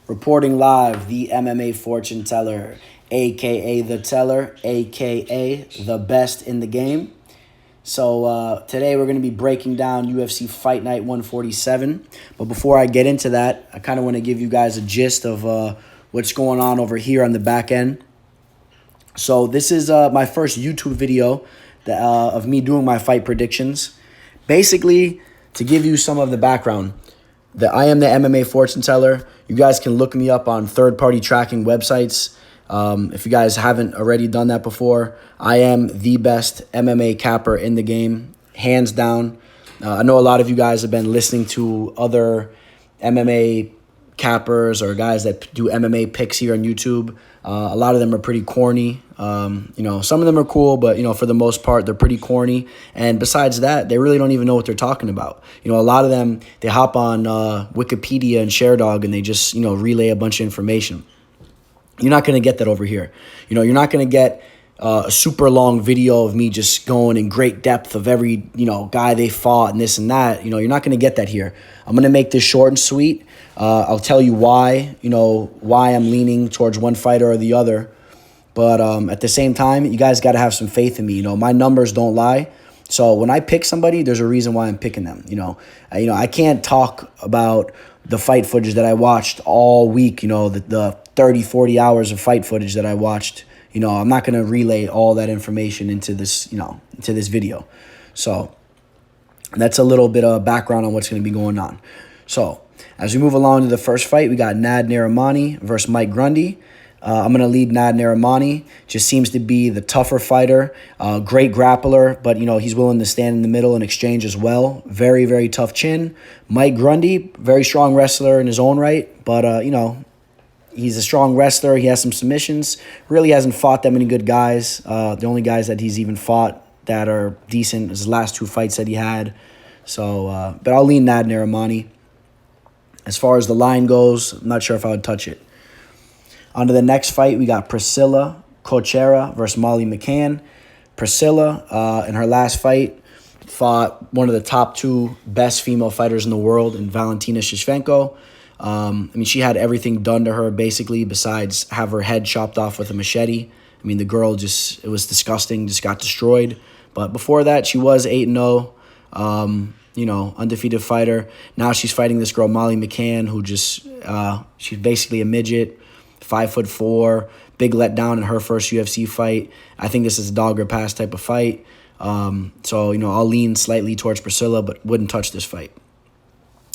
Reporting live, the MMA fortune teller, aka the teller, aka the best in the game. So today we're going to be breaking down UFC Fight Night 147. But before I get into that, I kind of want to give you guys a gist of what's going on over here on the back end. So this is my first YouTube video of me doing my fight predictions. Basically, to give you some of the background, that I am the MMA fortune teller. You guys can look me up on third-party tracking websites. If you guys haven't already done that before, I am the best MMA capper in the game, hands down. I know a lot of you guys have been listening to other MMA cappers or guys that do MMA picks here on YouTube. A lot of them are pretty corny. Some of them are cool, but, for the most part, they're pretty corny. And besides that, they really don't even know what they're talking about. A lot of them, they hop on Wikipedia and ShareDog and they just, relay a bunch of information. You're not going to get that over here. You're not going to get a super long video of me just going in great depth of every, guy they fought and this and that. You're not going to get that here. I'm going to make this short and sweet. I'll tell you why, why I'm leaning towards one fighter or the other. But at the same time, you guys got to have some faith in me. My numbers don't lie. So when I pick somebody, there's a reason why I'm picking them. I can't talk about the fight footage that I watched all week, the 30, 40 hours of fight footage that I watched. I'm not going to relay all that information into this, into this video. So that's a little bit of background on what's going to be going on. So as we move along to the first fight, we got Nad Narimani versus Mike Grundy. I'm going to lead Nad Narimani. Just seems to be the tougher fighter. Great grappler, but, he's willing to stand in the middle and exchange as well. Very, very tough chin. Mike Grundy, very strong wrestler in his own right, but, he's a strong wrestler. He has some submissions. Really hasn't fought that many good guys. The only guys that he's even fought that are decent is his last two fights that he had. So, but I'll lean Nad Narimani. As far as the line goes, I'm not sure if I would touch it. On to the next fight, we got Priscilla Cochera versus Molly McCann. Priscilla, in her last fight, fought one of the top two best female fighters in the world in Valentina Shevchenko. She had everything done to her, basically, besides have her head chopped off with a machete. The girl it was disgusting, just got destroyed. But before that, she was 8-0, undefeated fighter. Now she's fighting this girl, Molly McCann, who she's basically a midget. 5'4", big letdown in her first UFC fight. I think this is a dog or pass type of fight. So I'll lean slightly towards Priscilla, but wouldn't touch this fight.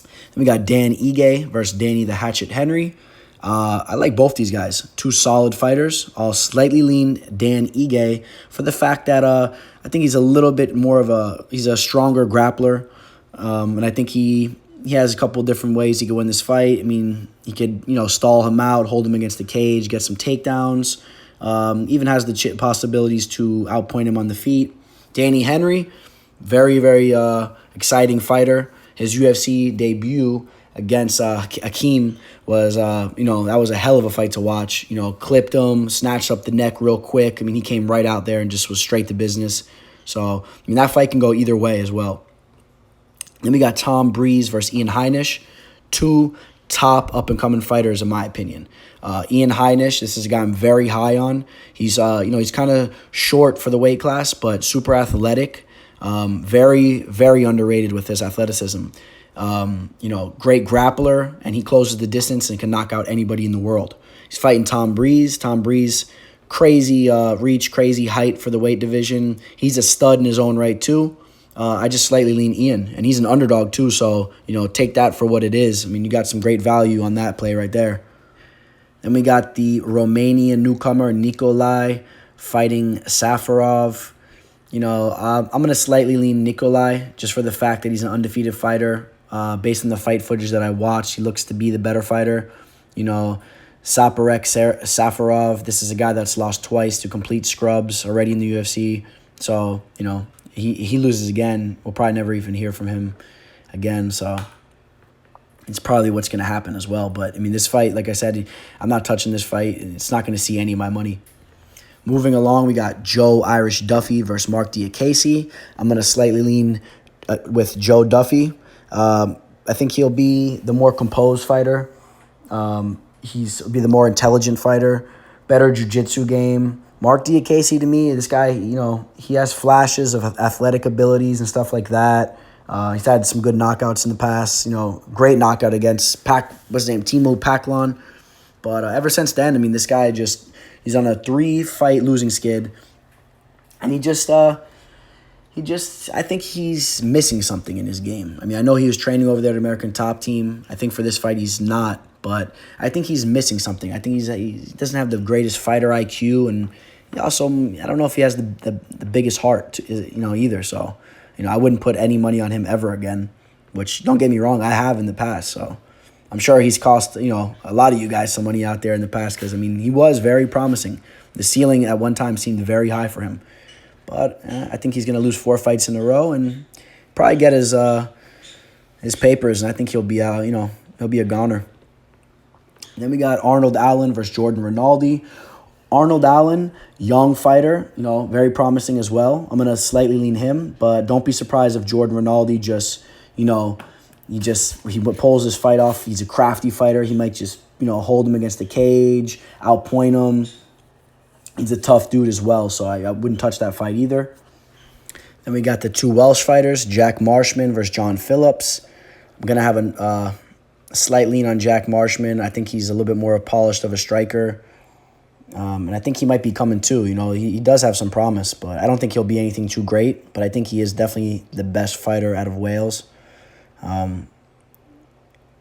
Then we got Dan Ige versus Danny the Hatchet Henry. I like both these guys. Two solid fighters. I'll slightly lean Dan Ige for the fact that I think he's a little bit more he's a stronger grappler. And I think he has a couple different ways he could win this fight. He could, stall him out, hold him against the cage, get some takedowns. Even has the possibilities to outpoint him on the feet. Danny Henry, very, very exciting fighter. His UFC debut against Akeem was, that was a hell of a fight to watch. Clipped him, snatched up the neck real quick. He came right out there and just was straight to business. So, that fight can go either way as well. Then we got Tom Breeze versus Ian Heinisch. Two top up-and-coming fighters, in my opinion. Ian Heinisch, this is a guy I'm very high on. He's, he's kind of short for the weight class, but super athletic. Very, very underrated with his athleticism. Great grappler, and he closes the distance and can knock out anybody in the world. He's fighting Tom Breeze. Tom Breeze, crazy reach, crazy height for the weight division. He's a stud in his own right, too. I just slightly lean Ian, and he's an underdog too, so, take that for what it is. You got some great value on that play right there. Then we got the Romanian newcomer, Nikolai, fighting Safarov. I'm going to slightly lean Nikolai just for the fact that he's an undefeated fighter. Based on the fight footage that I watched, he looks to be the better fighter. Safarov, this is a guy that's lost twice to complete scrubs already in the UFC. So, he loses again. We'll probably never even hear from him again. So it's probably what's going to happen as well. But, this fight, like I said, I'm not touching this fight. It's not going to see any of my money. Moving along, we got Joe Irish Duffy versus Mark Diakese. I'm going to slightly lean with Joe Duffy. I think he'll be the more composed fighter. He'll be the more intelligent fighter, better jiu-jitsu game. Mark Diakese, to me, this guy, he has flashes of athletic abilities and stuff like that. He's had some good knockouts in the past. Great knockout against what's his name, Timo Paclon. But ever since then, I mean, this guy he's on a 3-fight losing skid, and I think he's missing something in his game. I mean, I know he was training over there at American Top Team. I think for this fight he's not, but I think he's missing something. I think he doesn't have the greatest fighter IQ, and he also, I don't know if he has the biggest heart, either. So, I wouldn't put any money on him ever again, which, don't get me wrong, I have in the past. So I'm sure he's cost, a lot of you guys some money out there in the past because, I mean, he was very promising. The ceiling at one time seemed very high for him. But I think he's going to lose 4 fights in a row and probably get his papers, and I think he'll be he'll be a goner. Then we got Arnold Allen versus Jordan Rinaldi. Arnold Allen, young fighter, very promising as well. I'm going to slightly lean him, but don't be surprised if Jordan Rinaldi just, he pulls his fight off. He's a crafty fighter. He might just, hold him against the cage, outpoint him. He's a tough dude as well, so I wouldn't touch that fight either. Then we got the 2 Welsh fighters, Jack Marshman versus John Phillips. I'm going to have a slight lean on Jack Marshman. I think he's a little bit more polished of a striker. And I think he might be coming too. He does have some promise, but I don't think he'll be anything too great. But I think he is definitely the best fighter out of Wales.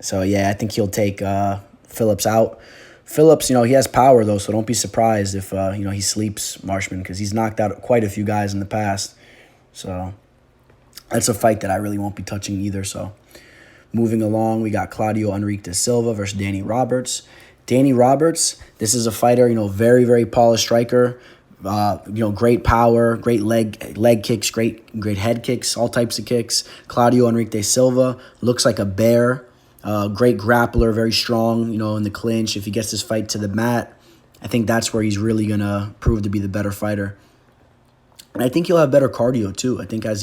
So, yeah, I think he'll take Phillips out. Phillips, he has power, though, so don't be surprised if, he sleeps Marshman because he's knocked out quite a few guys in the past. So that's a fight that I really won't be touching either. So moving along, we got Claudio Enrique da Silva versus Danny Roberts. Danny Roberts, this is a fighter, very, very polished striker. Great power, great leg kicks, great head kicks, all types of kicks. Claudio Enrique da Silva looks like a bear. Great grappler, very strong, in the clinch. If he gets this fight to the mat, I think that's where he's really going to prove to be the better fighter. And I think he'll have better cardio, too. I think at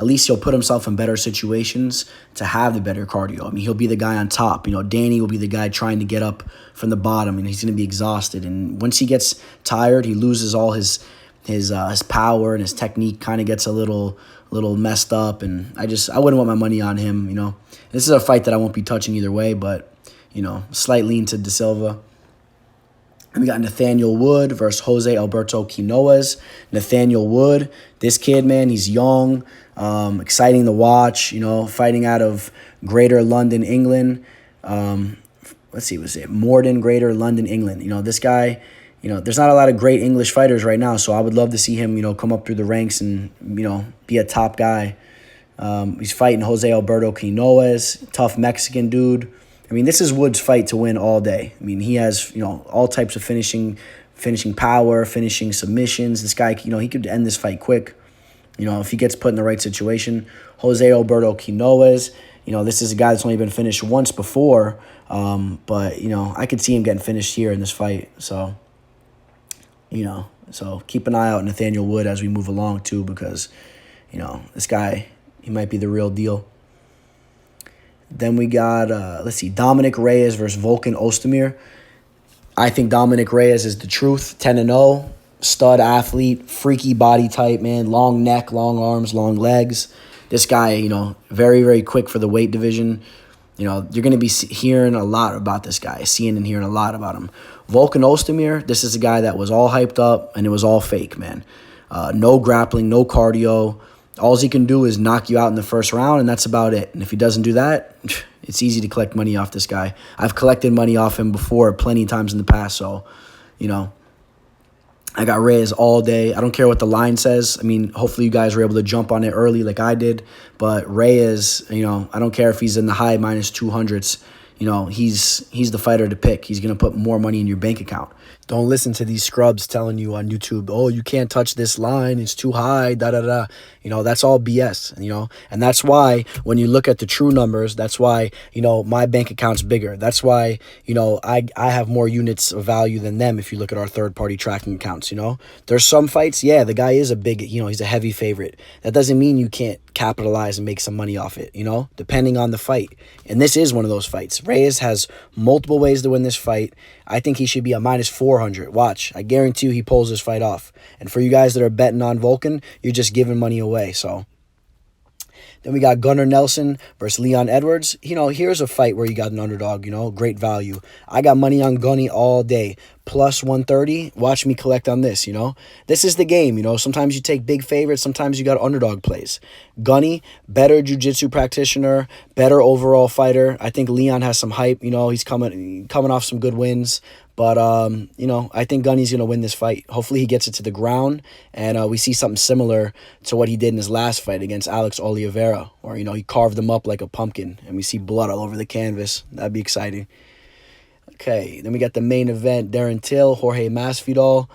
least he'll put himself in better situations to have the better cardio. I mean, he'll be the guy on top. Danny will be the guy trying to get up from the bottom, and he's going to be exhausted. And once he gets tired, he loses all his power, and his technique kind of gets a little messed up. And I wouldn't want my money on him, This is a fight that I won't be touching either way, but, slight lean to Da Silva. And we got Nathaniel Wood versus Jose Alberto Quinones. Nathaniel Wood, this kid, man, he's young, exciting to watch, fighting out of Greater London, England. Let's see, what's it? Morden, Greater London, England. This guy, there's not a lot of great English fighters right now, so I would love to see him, come up through the ranks and, be a top guy. He's fighting Jose Alberto Quinones, tough Mexican dude. I mean, this is Wood's fight to win all day. I mean, he has, all types of finishing power, finishing submissions. This guy, he could end this fight quick, if he gets put in the right situation. Jose Alberto Quinones, this is a guy that's only been finished once before, but, I could see him getting finished here in this fight. So, so keep an eye out on Nathaniel Wood as we move along, too, because, this guy, he might be the real deal. Then we got, Dominic Reyes versus Volkan Ozdemir. I think Dominic Reyes is the truth, 10-0, stud athlete, freaky body type, man, long neck, long arms, long legs. This guy, very, very quick for the weight division. You're going to be hearing a lot about this guy, seeing and hearing a lot about him. Volkan Ozdemir, this is a guy that was all hyped up, and it was all fake, man. No grappling, no cardio. All he can do is knock you out in the first round, and that's about it. And if he doesn't do that, it's easy to collect money off this guy. I've collected money off him before plenty of times in the past, so, I got Reyes all day. I don't care what the line says. I mean, hopefully you guys were able to jump on it early like I did. But Reyes, I don't care if he's in the high minus 200s. He's the fighter to pick. He's going to put more money in your bank account. Don't listen to these scrubs telling you on YouTube, oh, you can't touch this line, it's too high, da-da-da. That's all BS, And that's why when you look at the true numbers, that's why, my bank account's bigger. That's why, I have more units of value than them if you look at our third-party tracking accounts, There's some fights, yeah, the guy is a big, he's a heavy favorite. That doesn't mean you can't capitalize and make some money off it, depending on the fight. And this is one of those fights. Reyes has multiple ways to win this fight. I think he should be a minus 400. Watch. I guarantee you he pulls this fight off. And for you guys that are betting on Volkan, you're just giving money away. So then we got Gunnar Nelson versus Leon Edwards. Here's a fight where you got an underdog, great value. I got money on Gunny all day. Plus 130. Watch me collect on this, This is the game, Sometimes you take big favorites. Sometimes you got underdog plays. Gunny, better jiu-jitsu practitioner, better overall fighter. I think Leon has some hype. He's coming off some good wins. But, I think Gunny's going to win this fight. Hopefully he gets it to the ground, and we see something similar to what he did in his last fight against Alex Oliveira, where, he carved him up like a pumpkin, and we see blood all over the canvas. That'd be exciting. Okay, then we got the main event, Darren Till, Jorge Masvidal.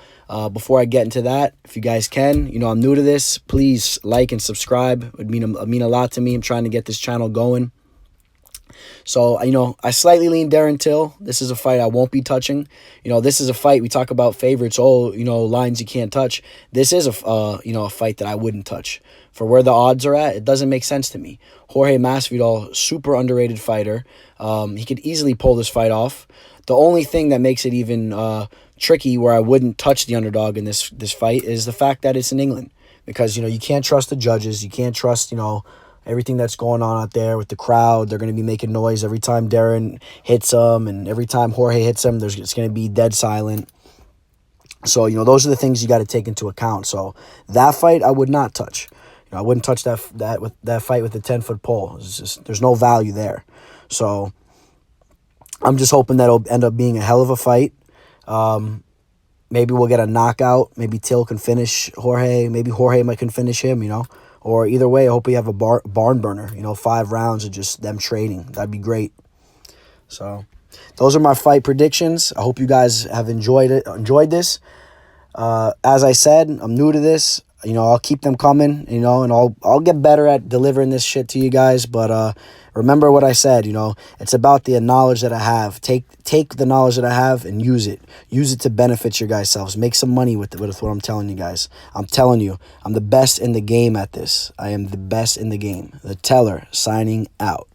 Before I get into that, if you guys can, I'm new to this, please like and subscribe. It would mean a lot to me. I'm trying to get this channel going. So, I slightly lean Darren Till. This is a fight I won't be touching. This is a fight, we talk about favorites, lines you can't touch. This is a fight that I wouldn't touch. For where the odds are at, it doesn't make sense to me. Jorge Masvidal, super underrated fighter. He could easily pull this fight off. The only thing that makes it even tricky where I wouldn't touch the underdog in this fight is the fact that it's in England. Because, you can't trust the judges. You can't trust, everything that's going on out there with the crowd. They're going to be making noise every time Darren hits them, and every time Jorge hits him, it's going to be dead silent. So, those are the things you got to take into account. So, that fight I would not touch. I wouldn't touch that fight with the 10-foot pole. There's no value there. So, I'm just hoping that it'll end up being a hell of a fight. Maybe we'll get a knockout. Maybe Till can finish Jorge. Maybe Jorge can finish him, Or either way, I hope we have a barn burner, 5 rounds of just them trading. That'd be great. So, those are my fight predictions. I hope you guys have enjoyed this. As I said, I'm new to this. I'll keep them coming, and I'll get better at delivering this shit to you guys. But remember what I said, it's about the knowledge that I have. Take the knowledge that I have and use it. Use it to benefit your guys' selves. Make some money with what I'm telling you guys. I'm telling you, I'm the best in the game at this. I am the best in the game. The Teller signing out.